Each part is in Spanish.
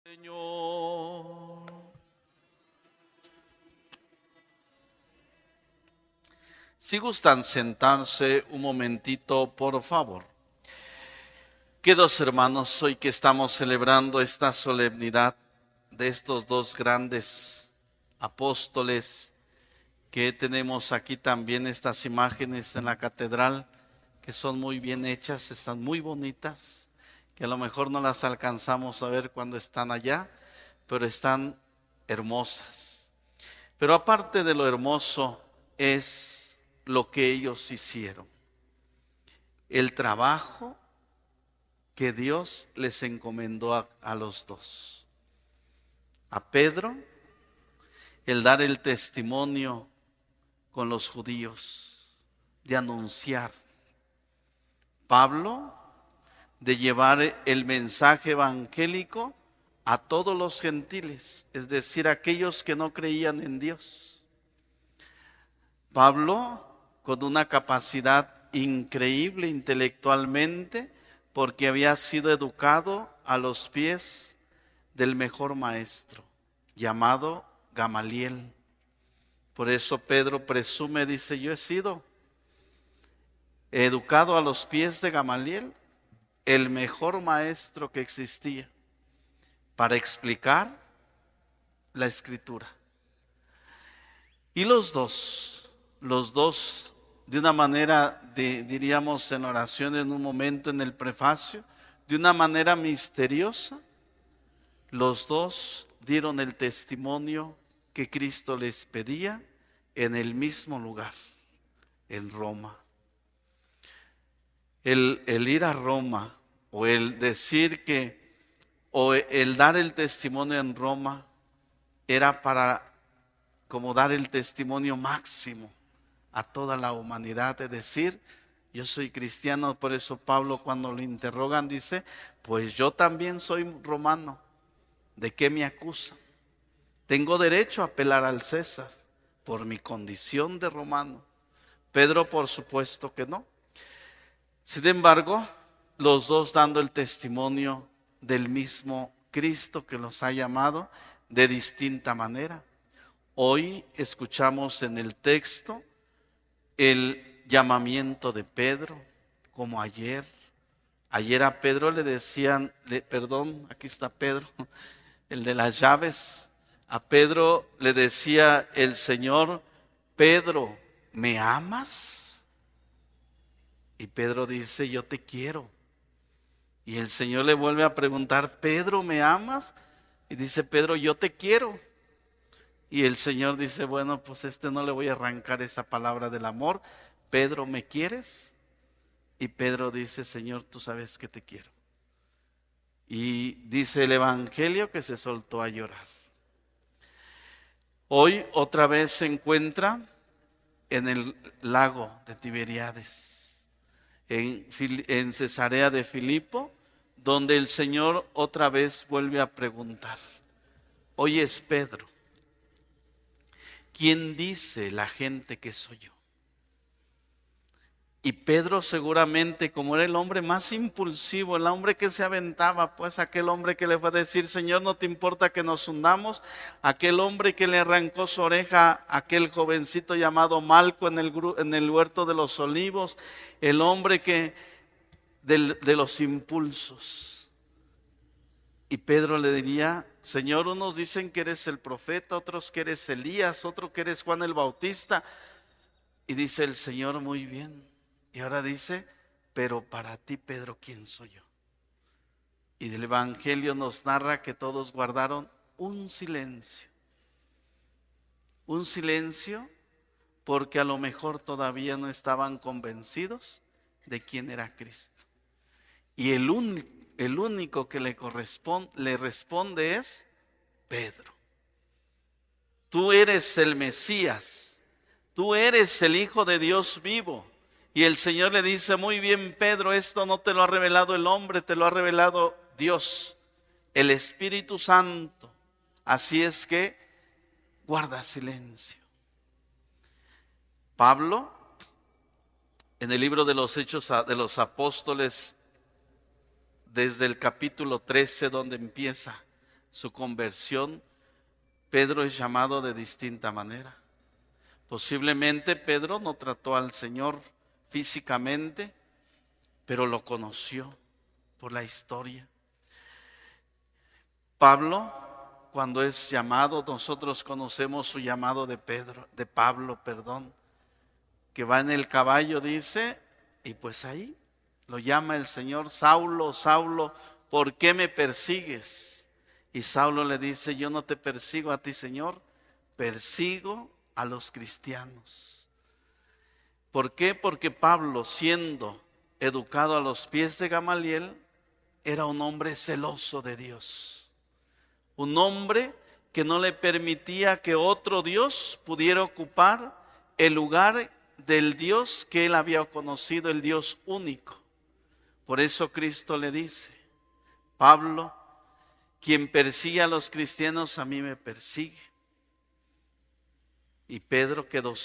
Señor. Si gustan sentarse un momentito, por favor. Queridos hermanos, hoy que estamos celebrando esta solemnidad de estos dos grandes apóstoles, que tenemos aquí también estas imágenes en la catedral, que son muy bien hechas, están muy bonitas, que a lo mejor no las alcanzamos a ver cuando están allá, pero están hermosas. Pero aparte de lo hermoso es lo que ellos hicieron, el trabajo que Dios les encomendó a los dos. A Pedro, el dar el testimonio con los judíos, de anunciar. Pablo, de llevar el mensaje evangélico a todos los gentiles, es decir, aquellos que no creían en Dios. Pablo, con una capacidad increíble intelectualmente, porque había sido educado a los pies del mejor maestro, llamado Gamaliel. Por eso Pedro presume, dice, yo he sido educado a los pies de Gamaliel, el mejor maestro que existía para explicar la Escritura. Y los dos de una manera, diríamos en oración en un momento en el prefacio, de una manera misteriosa, los dos dieron el testimonio que Cristo les pedía en el mismo lugar, en Roma. El ir a Roma, o el decir que, o el dar el testimonio en Roma, era para como dar el testimonio máximo a toda la humanidad, de decir, yo soy cristiano. Por eso Pablo, cuando lo interrogan, dice, pues yo también soy romano, ¿de qué me acusan? Tengo derecho a apelar al César por mi condición de romano. Pedro, por supuesto que no. Sin embargo, los dos dando el testimonio del mismo Cristo que los ha llamado de distinta manera. Hoy escuchamos en el texto el llamamiento de Pedro, como ayer. Ayer a Pedro le decían, aquí está Pedro, el de las llaves. A Pedro le decía el Señor, Pedro, ¿me amas? Y Pedro dice, yo te quiero. Y el Señor le vuelve a preguntar, Pedro, ¿me amas? Y dice Pedro, yo te quiero. Y el Señor dice, bueno, pues no le voy a arrancar esa palabra del amor. Pedro, ¿me quieres? Y Pedro dice, Señor, tú sabes que te quiero. Y dice el Evangelio que se soltó a llorar. Hoy otra vez se encuentra en el lago de Tiberíades, en Cesarea de Filipo, donde el Señor otra vez vuelve a preguntar, oyes Pedro, ¿quién dice la gente que soy yo? Y Pedro, seguramente, como era el hombre más impulsivo, el hombre que se aventaba, pues aquel hombre que le fue a decir, Señor, ¿no te importa que nos hundamos? Aquel hombre que le arrancó su oreja a aquel jovencito llamado Malco en el huerto de los olivos, el hombre que de los impulsos. Y Pedro le diría, Señor, unos dicen que eres el profeta, otros que eres Elías, otros que eres Juan el Bautista. Y dice el Señor, muy bien. Y ahora dice, pero para ti, Pedro, ¿quién soy yo? Y el Evangelio nos narra que todos guardaron un silencio. Un silencio porque a lo mejor todavía no estaban convencidos de quién era Cristo. Y el único que le responde es Pedro. Tú eres el Mesías, tú eres el Hijo de Dios vivo. Y el Señor le dice, muy bien Pedro, esto no te lo ha revelado el hombre, te lo ha revelado Dios, el Espíritu Santo. Así es que guarda silencio. Pablo, en el libro de los Hechos de los Apóstoles, desde el capítulo 13, donde empieza su conversión, Pedro es llamado de distinta manera. Posiblemente Pedro no trató al Señor físicamente, pero lo conoció por la historia. Pablo, cuando es llamado, nosotros conocemos su llamado de Pablo, que va en el caballo, dice, y pues ahí lo llama el Señor: Saulo, Saulo, ¿por qué me persigues? Y Saulo le dice: yo no te persigo a ti, Señor, persigo a los cristianos. ¿Por qué? Porque Pablo, siendo educado a los pies de Gamaliel, era un hombre celoso de Dios. Un hombre que no le permitía que otro Dios pudiera ocupar el lugar del Dios que él había conocido, el Dios único. Por eso Cristo le dice: Pablo, quien persigue a los cristianos, a mí me persigue. Y Pablo quedó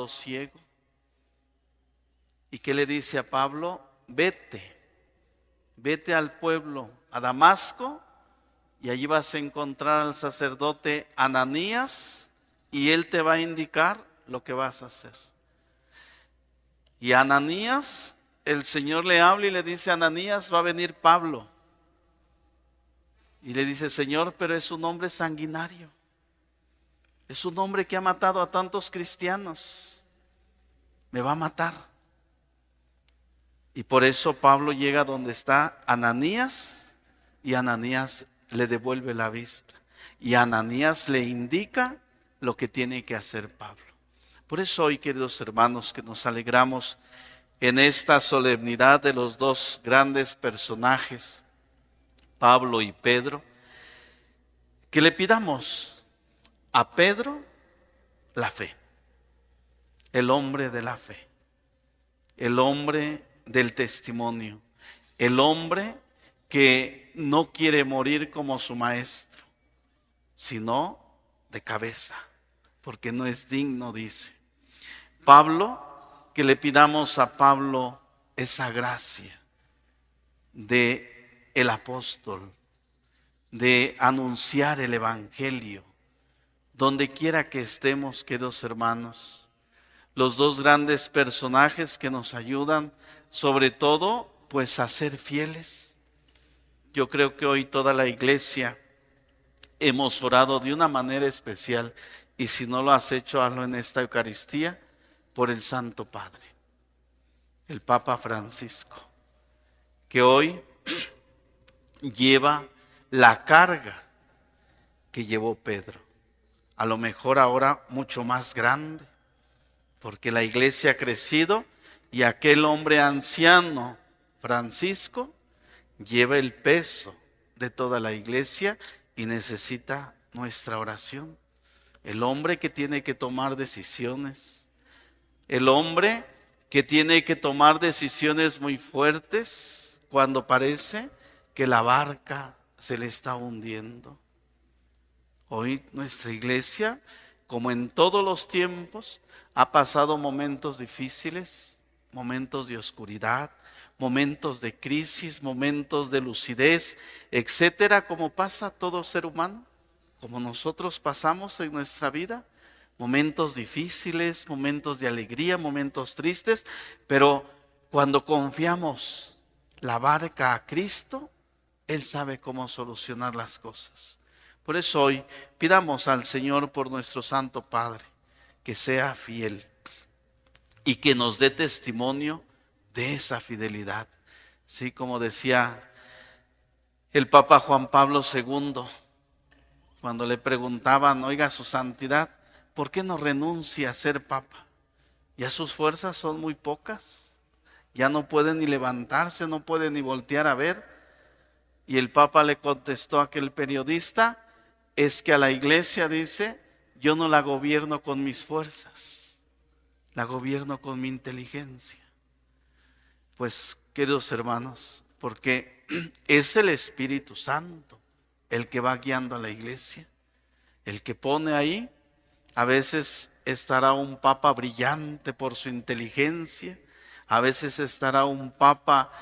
ciego. ¿Y qué le dice a Pablo? Vete al pueblo, a Damasco, y allí vas a encontrar al sacerdote Ananías, y él te va a indicar lo que vas a hacer. Y a Ananías, el Señor le habla y le dice: Ananías, va a venir Pablo. Y le dice: Señor, pero es un hombre sanguinario. Es un hombre que ha matado a tantos cristianos. Me va a matar. Y por eso Pablo llega donde está Ananías, y Ananías le devuelve la vista. Y Ananías le indica lo que tiene que hacer Pablo. Por eso hoy, queridos hermanos, que nos alegramos en esta solemnidad de los dos grandes personajes, Pablo y Pedro, que le pidamos a Pedro la fe, el hombre de la fe, el hombre del testimonio, el hombre que no quiere morir como su maestro, sino de cabeza, porque no es digno, dice. Pablo, que le pidamos a Pablo esa gracia de el apóstol, de anunciar el evangelio, donde quiera que estemos, queridos hermanos. Los dos grandes personajes que nos ayudan, sobre todo, pues a ser fieles. Yo creo que hoy toda la iglesia hemos orado de una manera especial, y si no lo has hecho, hazlo en esta Eucaristía, por el Santo Padre, el Papa Francisco, que hoy lleva la carga que llevó Pedro. A lo mejor ahora mucho más grande, porque la iglesia ha crecido y aquel hombre anciano, Francisco, lleva el peso de toda la iglesia y necesita nuestra oración. El hombre que tiene que tomar decisiones, el hombre que tiene que tomar decisiones muy fuertes cuando parece que la barca se le está hundiendo. Hoy nuestra iglesia, como en todos los tiempos, ha pasado momentos difíciles, momentos de oscuridad, momentos de crisis, momentos de lucidez, etcétera, como pasa todo ser humano, como nosotros pasamos en nuestra vida, momentos difíciles, momentos de alegría, momentos tristes, pero cuando confiamos la barca a Cristo, Él sabe cómo solucionar las cosas. Por eso hoy pidamos al Señor por nuestro Santo Padre que sea fiel y que nos dé testimonio de esa fidelidad. Sí, como decía el Papa Juan Pablo II, cuando le preguntaban: oiga, su santidad, ¿por qué no renuncia a ser Papa? Ya sus fuerzas son muy pocas, ya no puede ni levantarse, no puede ni voltear a ver. Y el Papa le contestó a aquel periodista: es que a la iglesia, dice, yo no la gobierno con mis fuerzas, la gobierno con mi inteligencia. Pues, queridos hermanos, porque es el Espíritu Santo el que va guiando a la iglesia, el que pone ahí. A veces estará un papa brillante por su inteligencia, a veces estará un papa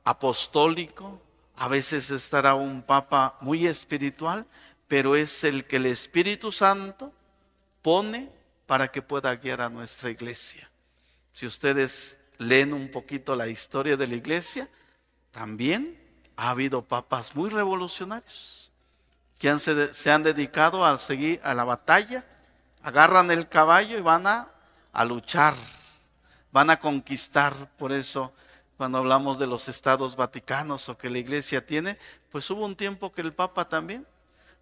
apostólico, A veces estará un papa muy espiritual, pero es el que el Espíritu Santo pone para que pueda guiar a nuestra iglesia. Si ustedes leen un poquito la historia de la iglesia, también ha habido papas muy revolucionarios que se han dedicado a seguir a la batalla, agarran el caballo y van a luchar, van a conquistar. Por eso cuando hablamos de los estados vaticanos o que la iglesia tiene, pues hubo un tiempo que el Papa también.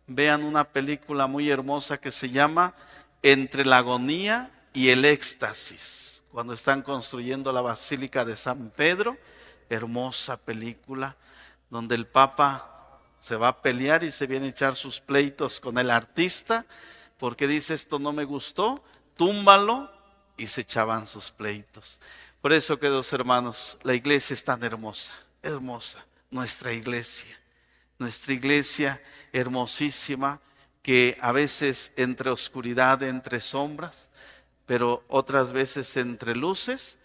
Vean una película muy hermosa que se llama Entre la agonía y el éxtasis, cuando están construyendo la Basílica de San Pedro. Hermosa película donde el Papa se va a pelear y se viene a echar sus pleitos con el artista porque dice: esto no me gustó, túmbalo, y se echaban sus pleitos. Por eso, queridos hermanos, la iglesia es tan hermosa, hermosa, nuestra iglesia hermosísima, que a veces entre oscuridad, entre sombras, pero otras veces entre luces,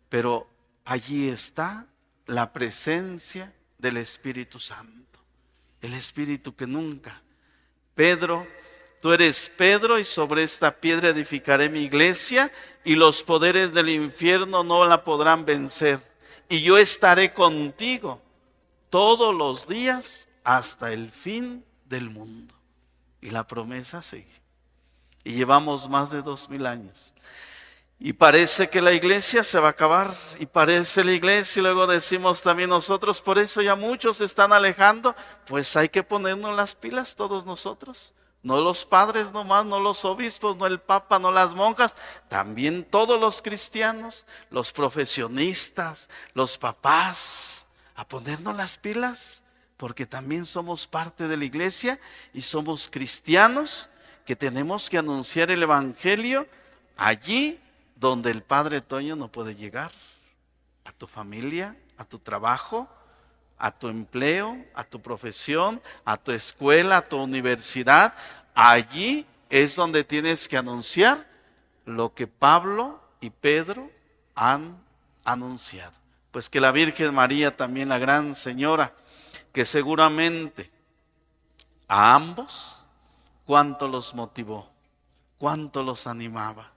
pero allí está la presencia del Espíritu Santo, el Espíritu que nunca. Pedro, tú eres Pedro, y sobre esta piedra edificaré mi iglesia, y los poderes del infierno no la podrán vencer. Y yo estaré contigo todos los días hasta el fin del mundo. Y la promesa sigue. Y llevamos más de 2000 años. Y parece que la iglesia se va a acabar, y parece la iglesia, y luego decimos también nosotros, por eso ya muchos se están alejando. Pues hay que ponernos las pilas todos nosotros. No los padres nomás, no los obispos, no el papa, no las monjas, también todos los cristianos, los profesionistas, los papás, a ponernos las pilas, porque también somos parte de la iglesia y somos cristianos que tenemos que anunciar el evangelio allí donde el Padre Toño no puede llegar, a tu familia, a tu trabajo, a tu empleo, a tu profesión, a tu escuela, a tu universidad. Allí es donde tienes que anunciar lo que Pablo y Pedro han anunciado. Pues que la Virgen María, también la gran señora, que seguramente a ambos cuánto los motivó, cuánto los animaba,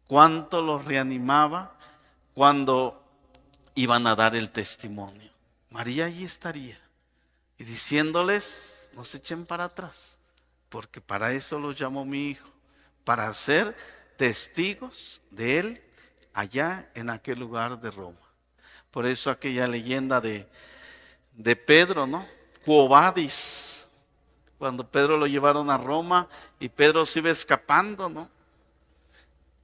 cuánto los reanimaba cuando iban a dar el testimonio. María allí estaría y diciéndoles: no se echen para atrás, porque para eso los llamó mi hijo, para ser testigos de él allá en aquel lugar de Roma. Por eso aquella leyenda de Pedro, ¿no? Quo vadis, cuando Pedro lo llevaron a Roma y Pedro se iba escapando, ¿no?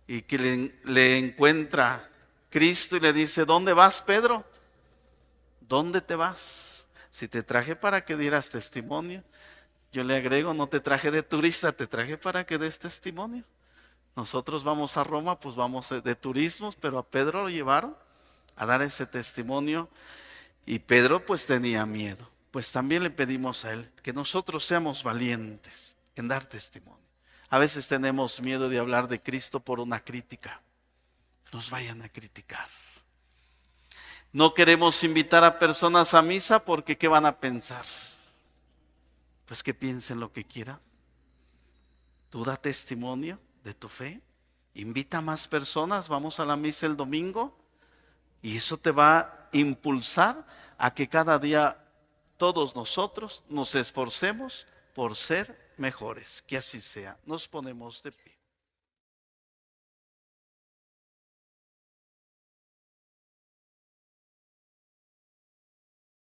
Y que le encuentra Cristo y le dice: ¿dónde vas, Pedro? ¿Dónde te vas? Si te traje para que dieras testimonio. Yo le agrego: no te traje de turista, te traje para que des testimonio. Nosotros vamos a Roma, pues vamos de turismos, pero a Pedro lo llevaron a dar ese testimonio. Y Pedro pues tenía miedo. Pues también le pedimos a él que nosotros seamos valientes en dar testimonio. A veces tenemos miedo de hablar de Cristo por una crítica. Nos vayan a criticar. No queremos invitar a personas a misa porque ¿qué van a pensar? Pues que piensen lo que quieran. Tú da testimonio de tu fe. Invita a más personas. Vamos a la misa el domingo. Y eso te va a impulsar a que cada día todos nosotros nos esforcemos por ser mejores. Que así sea. Nos ponemos de pie.